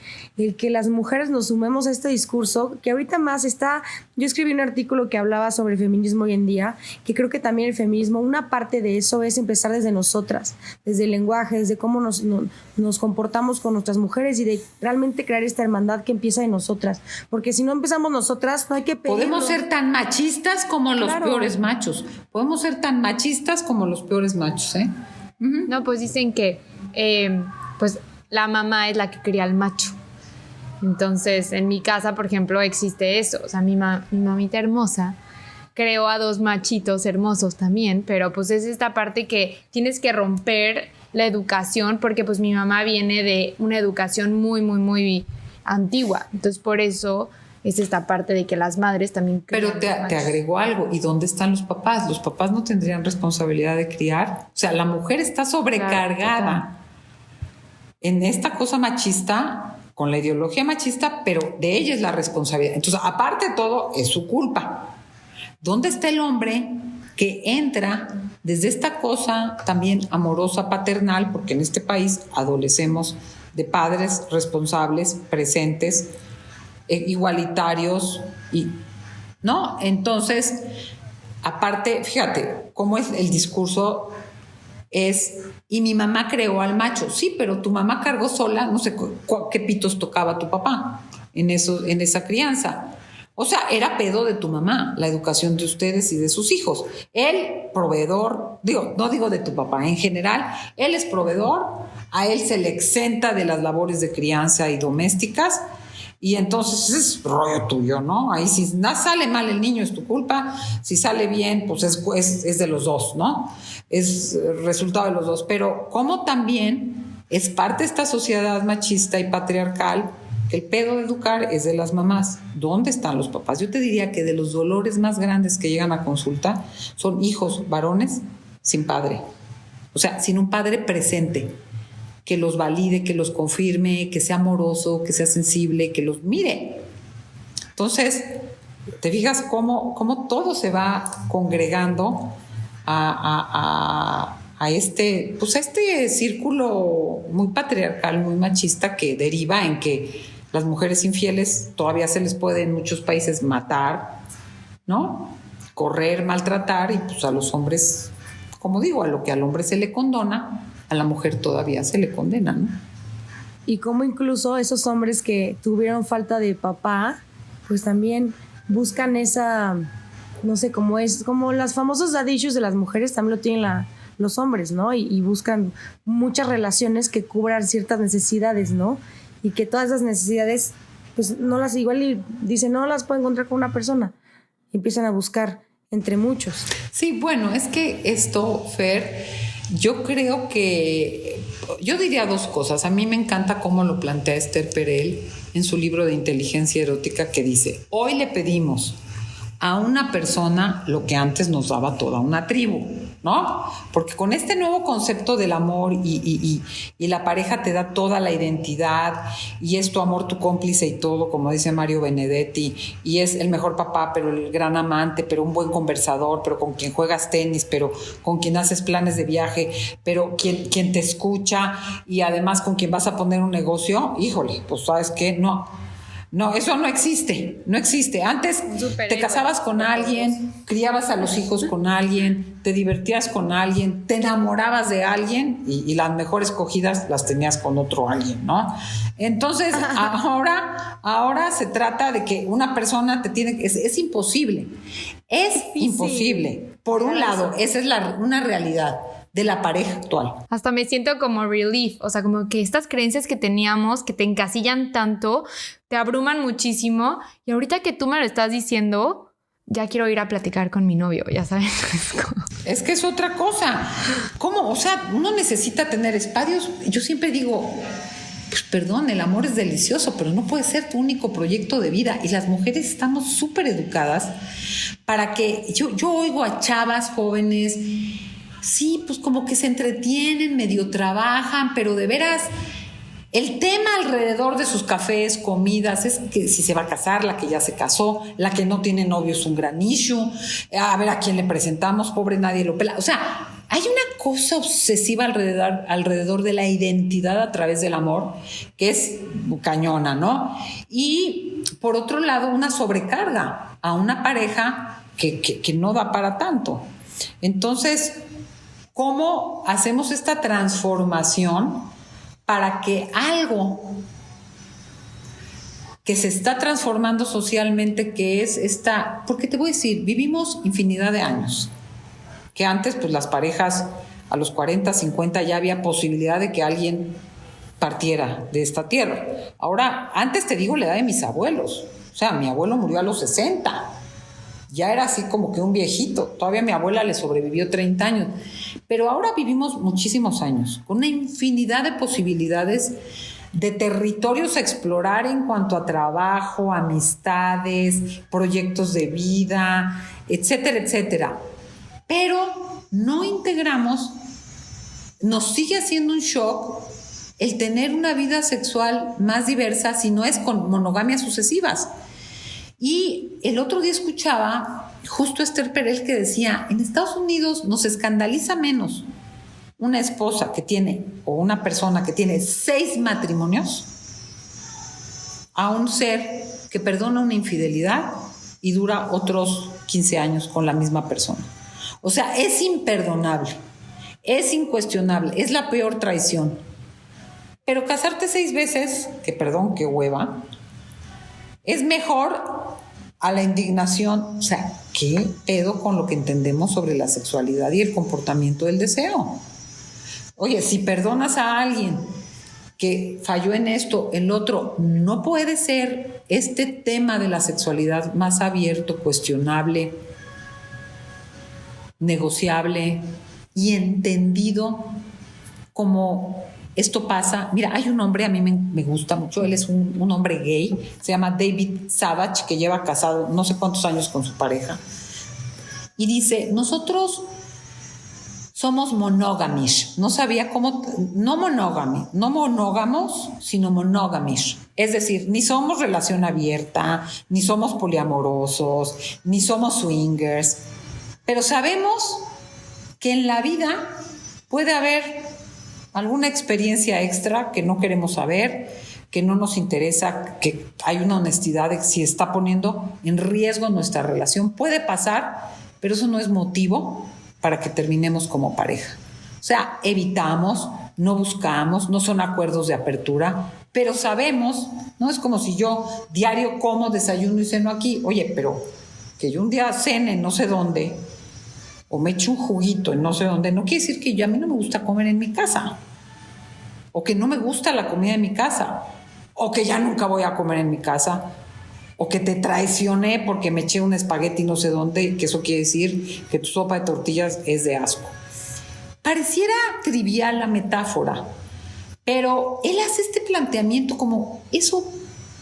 que las mujeres nos sumemos a este discurso, que ahorita más está... Yo escribí un artículo que hablaba sobre el feminismo hoy en día, que creo que también el feminismo, una parte de eso es empezar desde nosotras, desde el lenguaje, desde cómo nos comportamos con nuestras mujeres y de realmente crear esta hermandad que empieza de nosotras. Porque si no empezamos nosotras, no hay que pedirlo. Podemos ser tan machistas como los peores machos. Podemos ser tan machistas como los peores machos, ¿eh? Uh-huh. No, pues dicen que pues la mamá es la que cría al macho. Entonces, en mi casa, por ejemplo, existe eso. O sea, mi mamita hermosa creó a 2 machitos hermosos también, pero pues es esta parte que tienes que romper la educación, porque pues mi mamá viene de una educación muy, muy, muy antigua. Entonces, por eso es esta parte de que las madres también... Pero te agregó algo. ¿Y dónde están los papás? ¿Los papás no tendrían responsabilidad de criar? O sea, la mujer está sobrecargada en esta cosa machista, con la ideología machista, pero de ella es la responsabilidad. Entonces, aparte de todo, es su culpa. ¿Dónde está el hombre que entra desde esta cosa también amorosa, paternal? Porque en este país adolecemos de padres responsables, presentes, igualitarios, ¿no? Entonces, aparte, fíjate cómo es el discurso. Y mi mamá creó al macho. Sí, pero tu mamá cargó sola, no sé qué pitos tocaba tu papá en esa crianza. O sea, era pedo de tu mamá, la educación de ustedes y de sus hijos. Él, proveedor, no digo de tu papá, en general, él es proveedor, a él se le exenta de las labores de crianza y domésticas, y entonces es rollo tuyo, ¿no? Ahí si sale mal el niño es tu culpa, si sale bien, pues es de los dos, ¿no? Es resultado de los dos. Pero como también es parte de esta sociedad machista y patriarcal que el pedo de educar es de las mamás. ¿Dónde están los papás? Yo te diría que de los dolores más grandes que llegan a consulta son hijos varones sin padre. O sea, sin un padre presente, que los valide, que los confirme, que sea amoroso, que sea sensible, que los mire. Entonces, te fijas cómo todo se va congregando a este círculo muy patriarcal, muy machista, que deriva en que las mujeres infieles todavía se les puede en muchos países matar, ¿no? Correr, maltratar, y pues a los hombres, como digo, a lo que al hombre se le condona, a la mujer todavía se le condena, ¿no? Y como incluso esos hombres que tuvieron falta de papá, pues también buscan esa, no sé, como las famosas daddy issues de las mujeres, también lo tienen los hombres, ¿no? Y buscan muchas relaciones que cubran ciertas necesidades, ¿no? Y que todas esas necesidades, pues no las, igual y dicen, no las puedo encontrar con una persona. Y empiezan a buscar entre muchos. Sí, bueno, es que esto, Fer, yo creo que, yo diría dos cosas. A mí me encanta cómo lo plantea Esther Perel en su libro de Inteligencia Erótica, que dice: hoy le pedimos a una persona lo que antes nos daba toda una tribu, ¿no? Porque con este nuevo concepto del amor y la pareja te da toda la identidad, y es tu amor, tu cómplice y todo, como dice Mario Benedetti, y es el mejor papá, pero el gran amante, pero un buen conversador, pero con quien juegas tenis, pero con quien haces planes de viaje, pero quien te escucha, y además con quien vas a poner un negocio. Híjole, pues ¿sabes qué? No, eso no existe. Antes te casabas con alguien, criabas a los hijos con alguien, te divertías con alguien, te enamorabas de alguien, y las mejores cogidas las tenías con otro alguien, ¿no? Entonces, ahora se trata de que una persona te tiene... Es imposible. Es imposible. Por un lado, esa es una realidad de la pareja actual. Hasta me siento como relief, o sea, como que estas creencias que teníamos, que te encasillan tanto, te abruman muchísimo, y ahorita que tú me lo estás diciendo, ya quiero ir a platicar con mi novio, ya sabes. Es que es otra cosa. ¿Cómo? O sea, uno necesita tener espacios. Yo siempre digo, pues perdón, el amor es delicioso, pero no puede ser tu único proyecto de vida, y las mujeres estamos súper educadas para que... Yo oigo a chavas jóvenes... Sí, pues como que se entretienen, medio trabajan, pero de veras, el tema alrededor de sus cafés, comidas, es que si se va a casar, la que ya se casó, la que no tiene novio es un gran issue, a ver a quién le presentamos, pobre nadie lo pela. O sea, hay una cosa obsesiva alrededor de la identidad a través del amor, que es cañona, ¿no? Y por otro lado, una sobrecarga a una pareja que no da para tanto. Entonces, ¿cómo hacemos esta transformación para que algo que se está transformando socialmente, que es esta... Porque te voy a decir, vivimos infinidad de años, que antes pues las parejas a los 40, 50 ya había posibilidad de que alguien partiera de esta tierra. Ahora, antes te digo la edad de mis abuelos, o sea, mi abuelo murió a los 60. Ya era así como que un viejito. Todavía mi abuela le sobrevivió 30 años. Pero ahora vivimos muchísimos años, con una infinidad de posibilidades, de territorios a explorar en cuanto a trabajo, amistades, proyectos de vida, etcétera, etcétera. Pero no integramos, nos sigue haciendo un shock el tener una vida sexual más diversa si no es con monogamias sucesivas. Y el otro día escuchaba justo a Esther Perel que decía, en Estados Unidos nos escandaliza menos una esposa que tiene, o una persona que tiene 6 matrimonios, a un ser que perdona una infidelidad y dura otros 15 años con la misma persona. O sea, es imperdonable, es incuestionable, es la peor traición. Pero casarte 6 veces, que perdón, qué hueva, es mejor a la indignación. O sea, ¿qué pedo con lo que entendemos sobre la sexualidad y el comportamiento del deseo? Oye, si perdonas a alguien que falló en esto, el otro, ¿no puede ser este tema de la sexualidad más abierto, cuestionable, negociable y entendido como esto pasa. Mira, hay un hombre, a mí me gusta mucho, él es un hombre gay, se llama David Savage, que lleva casado no sé cuántos años con su pareja, y dice, nosotros somos monógamish. No sabía cómo, no monógamos, sino monógamish. Es decir, ni somos relación abierta, ni somos poliamorosos, ni somos swingers, pero sabemos que en la vida puede haber alguna experiencia extra que no queremos saber, que no nos interesa, que hay una honestidad de que si está poniendo en riesgo nuestra relación. Puede pasar, pero eso no es motivo para que terminemos como pareja. O sea, evitamos, no buscamos, no son acuerdos de apertura, pero sabemos, no es como si yo diario como, desayuno y ceno aquí. Oye, pero que yo un día cene no sé dónde, o me echo un juguito en no sé dónde, no quiere decir que a mí no me gusta comer en mi casa, o que no me gusta la comida en mi casa, o que ya nunca voy a comer en mi casa, o que te traicioné porque me eché un espagueti no sé dónde, que eso quiere decir que tu sopa de tortillas es de asco. Pareciera trivial la metáfora, pero él hace este planteamiento como eso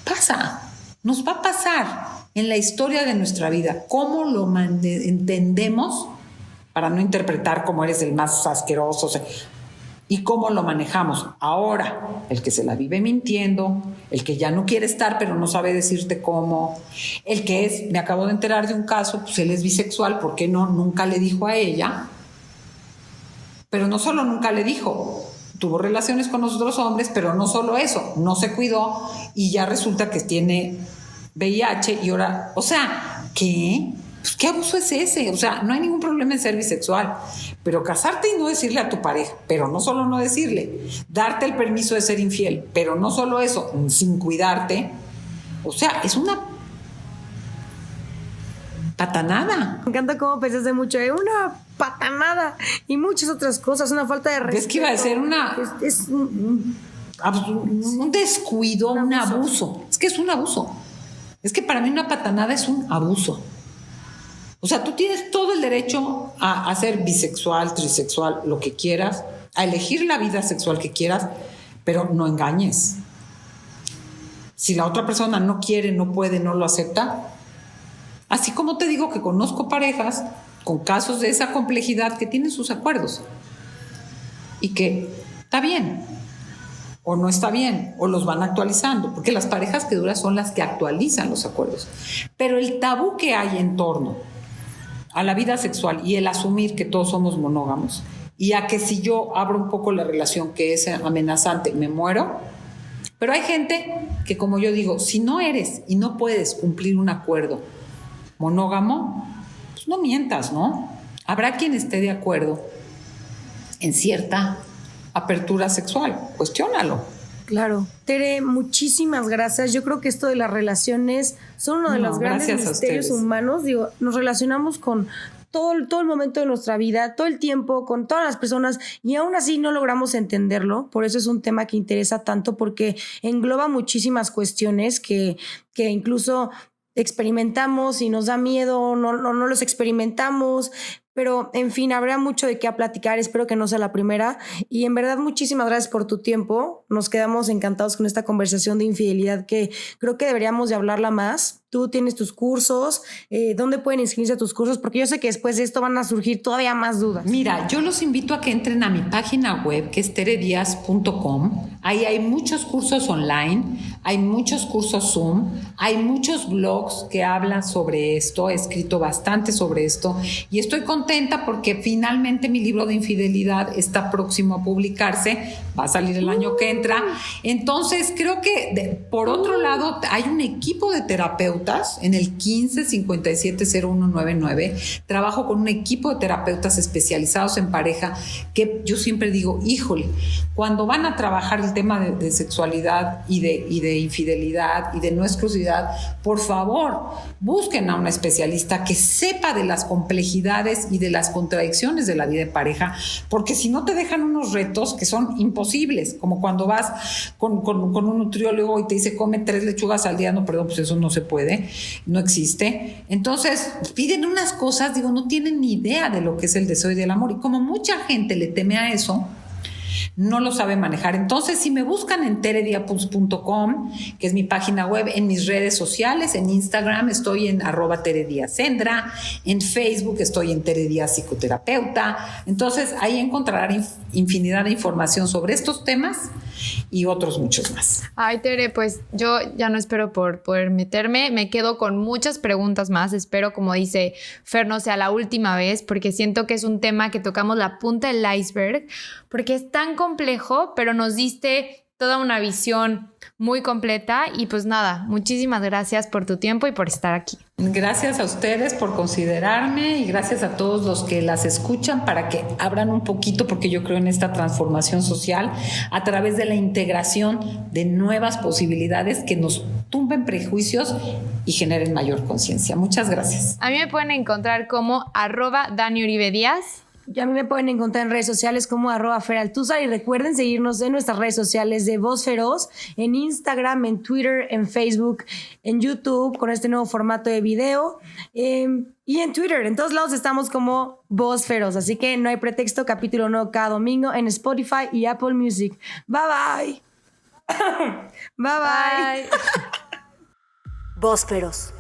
pasa, nos va a pasar en la historia de nuestra vida. ¿Cómo lo entendemos? Para no interpretar como eres el más asqueroso, y cómo lo manejamos. Ahora, el que se la vive mintiendo, el que ya no quiere estar pero no sabe decirte cómo, el que es, me acabo de enterar de un caso, pues él es bisexual, ¿por qué no? Nunca le dijo a ella, pero no solo nunca le dijo, tuvo relaciones con los otros hombres, pero no solo eso, no se cuidó y ya resulta que tiene VIH y ahora, o sea, ¿qué? Pues, ¿qué abuso es ese? O sea, no hay ningún problema en ser bisexual, pero casarte y no decirle a tu pareja, pero no solo no decirle, darte el permiso de ser infiel, pero no solo eso, sin cuidarte, o sea, es una patanada. Me encanta cómo pensaste mucho, una patanada y muchas otras cosas, una falta de respeto. Es que iba a ser es un descuido, un abuso. Es que es un abuso. Es que para mí una patanada es un abuso. O sea, tú tienes todo el derecho a ser bisexual, trisexual, lo que quieras, a elegir la vida sexual que quieras, pero no engañes. Si la otra persona no quiere, no puede, no lo acepta, así como te digo que conozco parejas con casos de esa complejidad que tienen sus acuerdos y que está bien o no está bien, o los van actualizando, porque las parejas que duran son las que actualizan los acuerdos. Pero el tabú que hay en torno a la vida sexual y el asumir que todos somos monógamos y a que si yo abro un poco la relación que es amenazante, me muero. Pero hay gente que, como yo digo, si no eres y no puedes cumplir un acuerdo monógamo, pues no mientas, ¿no? Habrá quien esté de acuerdo en cierta apertura sexual, cuestiónalo. Claro. Tere, muchísimas gracias. Yo creo que esto de las relaciones son uno de los grandes misterios humanos. Digo, nos relacionamos con todo el momento de nuestra vida, todo el tiempo, con todas las personas, y aún así no logramos entenderlo. Por eso es un tema que interesa tanto, porque engloba muchísimas cuestiones que incluso experimentamos y nos da miedo, no los experimentamos. Pero, en fin, habrá mucho de qué platicar. Espero que no sea la primera. Y en verdad, muchísimas gracias por tu tiempo. Nos quedamos encantados con esta conversación de infidelidad que creo que deberíamos de hablarla más. Tú tienes tus cursos. ¿Dónde pueden inscribirse a tus cursos? Porque yo sé que después de esto van a surgir todavía más dudas. Mira, yo los invito a que entren a mi página web, que es terediaz.com. Ahí hay muchos cursos online, hay muchos cursos Zoom, hay muchos blogs que hablan sobre esto. He escrito bastante sobre esto y estoy contenta porque finalmente mi libro de infidelidad está próximo a publicarse. Va a salir el año que entra. Entonces, creo que por otro lado hay un equipo de terapeutas en el 15570199. Trabajo con un equipo de terapeutas especializados en pareja que yo siempre digo, híjole, cuando van a trabajar el tema de sexualidad y de infidelidad y de no exclusividad, por favor, busquen a una especialista que sepa de las complejidades y de las contradicciones de la vida de pareja, porque si no te dejan unos retos que son imposibles, como cuando vas con un nutriólogo y te dice come 3 lechugas al día. No, perdón, pues eso no se puede, no existe. Entonces piden unas cosas, digo, no tienen ni idea de lo que es el deseo y del amor, y como mucha gente le teme a eso, no lo sabe manejar. Entonces, si me buscan en terediapus.com, que es mi página web, en mis redes sociales, en Instagram estoy en @terediasendra, en Facebook estoy en Teredia Psicoterapeuta. Entonces, ahí encontrarán infinidad de información sobre estos temas y otros muchos más. Ay, Tere, pues yo ya no espero por poder meterme. Me quedo con muchas preguntas más. Espero, como dice Fer, no sea la última vez, porque siento que es un tema que tocamos la punta del iceberg, porque es tan complejo, pero nos diste toda una visión muy completa. Y pues nada, muchísimas gracias por tu tiempo y por estar aquí. Gracias a ustedes por considerarme y gracias a todos los que las escuchan para que abran un poquito, porque yo creo en esta transformación social a través de la integración de nuevas posibilidades que nos tumben prejuicios y generen mayor conciencia. Muchas gracias. A mí me pueden encontrar como @DaniUribeDíaz. Y a mí me pueden encontrar en redes sociales como @feraltuzar, y recuerden seguirnos en nuestras redes sociales de Voz Feroz, en Instagram, en Twitter, en Facebook, en YouTube, con este nuevo formato de video, y en Twitter. En todos lados estamos como Voz Feroz, así que no hay pretexto, capítulo nuevo cada domingo en Spotify y Apple Music. Bye bye. Bye bye. Voz Feroz.